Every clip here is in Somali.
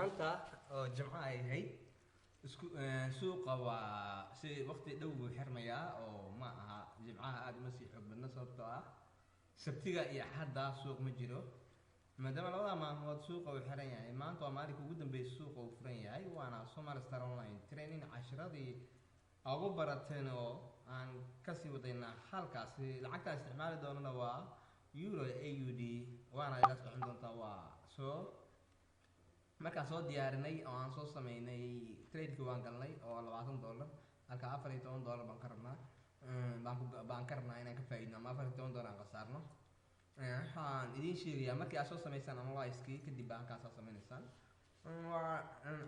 maanta oo jimco ay ahayd suuqa waa si waqti dhow buu xirmayaa oo ma aha jimcaha aad uma sii xoog badna sababtoo ah sabtiga iyo axadda suuq ma jiro maadaama labada maalmood suuqa uu xiran yahay maanta waa maalinka ugu dambeysay suuqa uu furan yahay waana Somali Star Online training casharadii ugu barateen oo aan kasii wadaynaa halkaasi lacagta isticmaali doonana waa euro AUD waana ila socon doontaa waa soo markaan soo diyaarinay oo aan soo sameynay trade-ki waan galnay oo $20 halka $14 baan ka rabnaa baan ka rabnaa inaan ka faa'iidno ama $14 aan qasaarno waxaan idiin sheegayaa markii aad soo sameysaan analyze-kii kadib baa halkaas sameynaysaa waa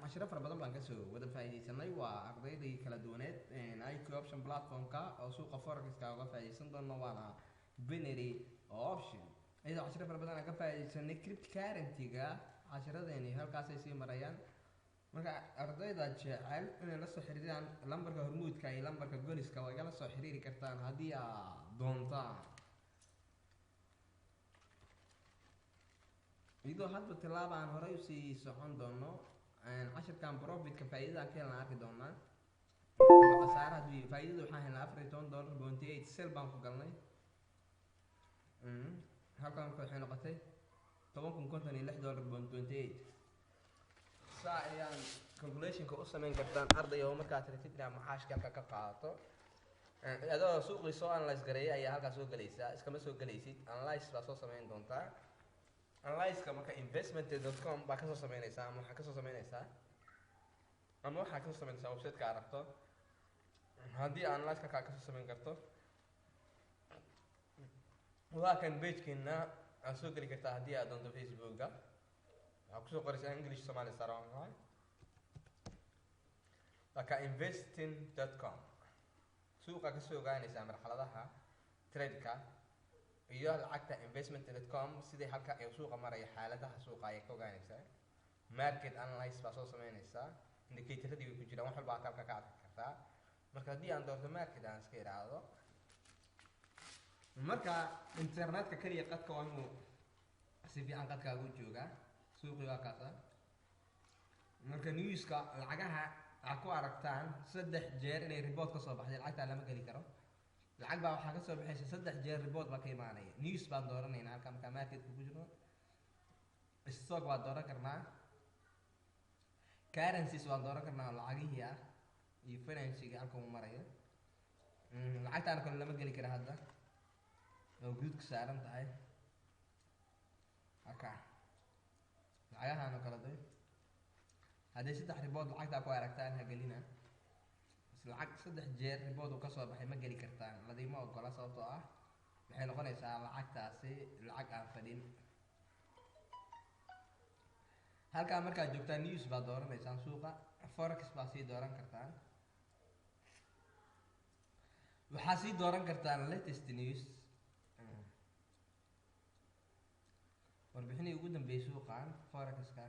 cashiro fara badan baan kasoo wada faa'iidaysanay waa ardaydii kala duwaneed IQ option platform-ka oo suuqa forex-ka uga faa'iidaysan doono waana binary option iyadoo cashiro fara badan aan ka faa'iidaysanay cryptocurrency-ga cashiradeenii halkaasay sii marayaan marka ardayda jecel inay la soo xiriiraan lambarka hormuudka iyo lambarka goliska waa igala soo xiriiri kartaan haddii aad doontaan iyadoo hadba tilaaba aan horey usii socon doono cashirkan profitka faa'iidada aan ka helna arki doonaa khasaaraha faa'iidada waxaan helnaa $14.8 sell baan ku galnay halkan waxay noqotay $10,056.28 saa ayaan calculationka u samayn kartaan arday oo markaad rabtid inaad maxaashka halka ka qaadato adoo suuqii soo analyze gareeyay ayaa halkaas soo galaysaa iskama soo galaysid analyze baa soo samayn doontaa analyze-ka marka investment.com baa kasoo samaynaysaa ama waxaa kasoo samaynaysaa website-ka aad rabto haddii analyze-ka kaa kasoo samayn karto waa kan page-keena aad soo geli kartaa haddii aad doonto Facebook-ga waxaa kusoo qoraysaa English Somali Star Online waa investing.com suuqa kasoo ogaanaysaa marxaladaha trade-ka iyo lacagta investment.com sidii halka ay suuqa maraya xaaladaha suuqa ay ka ogaanaysaa market analysis baa soo samaynaysaa indicator-radii way ku jiraan wax walba aad halka ka arki kartaa marka haddii aan doonto market aan iska iraahdo marka internetka kaliya qadka waa inuu si fiican qadkaagu joogaa suuqii waa kaasa marka newska lacagaha aad ku aragtaan 3 jeer inay report ka soo baxday lacagta lama geli karo lacag baa waxaa ka soo baxaysa 3 jeer report baa ka imaanaya news baan dooranaynaa halka marka marketka ku jiro stock baan dooran karnaa currencies waan dooran karnaa lacagihii ah iyo finance-ga halka uu marayo lacagtaan kale lama geli kara hadda oo guudka saaran tahay halka lacagahan oo kala day haddii 3 report lacagta ku aragtaan ha gelina lacag 3 jeer report uu ka soo baxay ma geli kartaan ladiima ogola sababtoo ah waxay noqonaysaa lacagtaasi lacag aan fadhin halkaa markaad joogtaan news baa dooranaysaan suuqa forex baa sii dooran kartaan waxaa sii dooran kartaan latest news warbixinii ugu dambeeyay suuqan forex-ka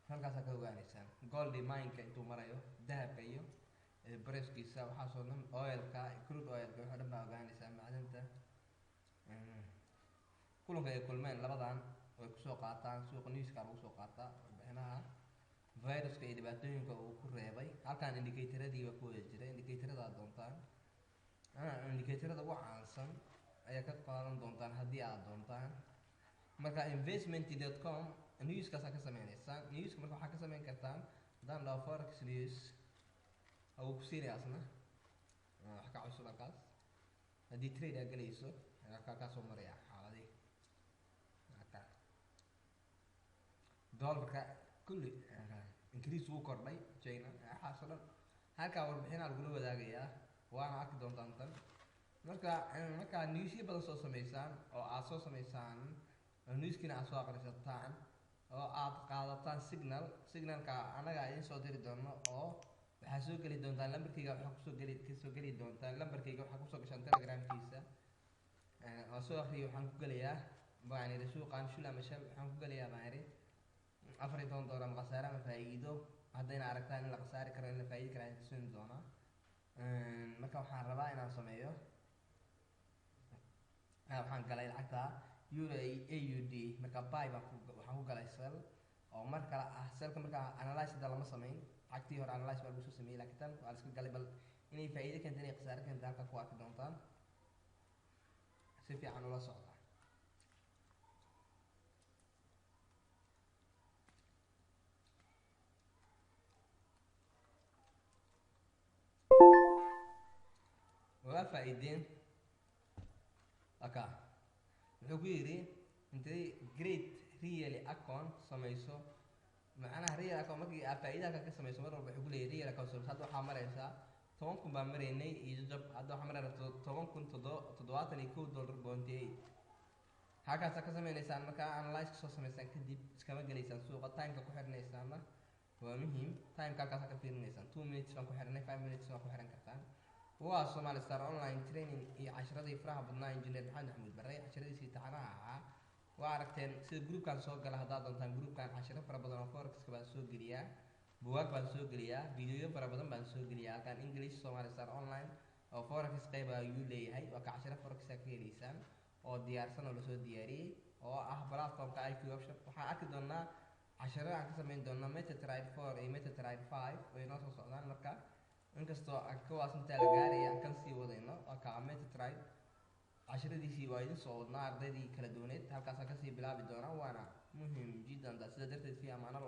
halkaas ka ogaanaysaan gold mine-ka intuu marayo dahabka iyo price-kiisa waxaa soo dhan oil-ka crude oil-ka waxa dhan baa ogaanaysaa macdanta kulanka ay kulmeen labadan way ku soo qaataan suuqa news-ka lagu soo qaataa warbixinaha virus-ka iyo dhibaatooyinka uu ku reebay halkan indicator-radii waa ku wada jira indicator-rada aad doontaan indicator-rada ugu caansan ayaa ka qaadan doontaan haddii aad doontaan marka investment.com news-kaas ka sameynaysaa news-ka marka waxaa ka sameyn kartaan haddaan dhaho forex news oo ku siinayaasna wax ka cusub halkaas haddii trade aad galayso halkaa kaa soo maraya xaaladii dollarka kulli increase wuu kordhay China waxaas oo dhan halkaa warbixinaa lagula wadaagayaa waana arki doontaan tan marka newsyo badan soo sameysaan oo aad soo sameysaan newskina aad soo akhrisataan oo aad qaadataan signalka anaga idin soo diri doono oo waxaa soo geli doontaan lambarkayga waxaa kasoo geli doontaan lambarkayga waxaa kusoo gashaan telegramkiisa oo soo akhriyo waxaan ku gelayaa baan iri suuqan shula mashal waxaan ku gelayaa baan iri $14 ma khasaare ma faa'iido haddayna aragtaan in la khasaari karo in la faa'iidi karo ayaan tusin doonaa marka waxaan rabaa inaan sameeyo waxaan galay lacagta euro AUD marka buy baan waxaan ku galay sell oo mar kale ah selka markaa analyze hada lama sameyn cagtii hore analyze baa lagu soo sameeyey laakiin tan waa la iska galay bal inay faa'iido keento inay khasaare keento halka ku arki doontaan si fiican ula socda waa faa'iideen aka wuxuu ku yidhi intay great really account samayso macnaha real account markii aad faa'iidada ka samayso mar walba wuxuu ku leeyahay real account hadda waxaa maraysaa 10,000 baan maraynay iyo jab hadda waxaa maraynaa 10,071.8 halkaas ka sameynaysaan markaa analyze soo sameysaan kadib iskama galaysaan suuqa timeka ku xirnaysaana waa muhiim timeka halkaas ka fiirinaysaan 2 minutes baan ku xirnay 5 minutes baan ku xiran kartaan waa Somali Star online training iyo casharadii faraha badnaa engineer Maxamed Axmed Barre casharadiisii taxanaha ahaa waa aragteen sida groupkan soo gala haddaad doontaan groupkan casharo fara badan oo forex-ka baan soo geliyaa buugaag baan soo geliyaa fiidiyoyo fara badan baan soo geliyaa halkan English Somali Star online oo forex qayb ayuu leeyahay waa ka casharo forex-ka ka helaysaan oo diyaarsan oo lasoo diyaariyey oo ah platformka IQ option waxaan arki doonaa casharo aan ka samayn doonaa MetaTrader 4 iyo MetaTrader 5 oo inoo soo socdaan marka inkastoo aan kuwaas intaa la gaaraya aan kan sii wadayno waa ka MetaTrader casharadiisii waa idin soo wadnaa ardaydii kala duwaneed halkaas aan kasii bilaabi doonaa waana muhiim jiddan sidaa darteed fi amaano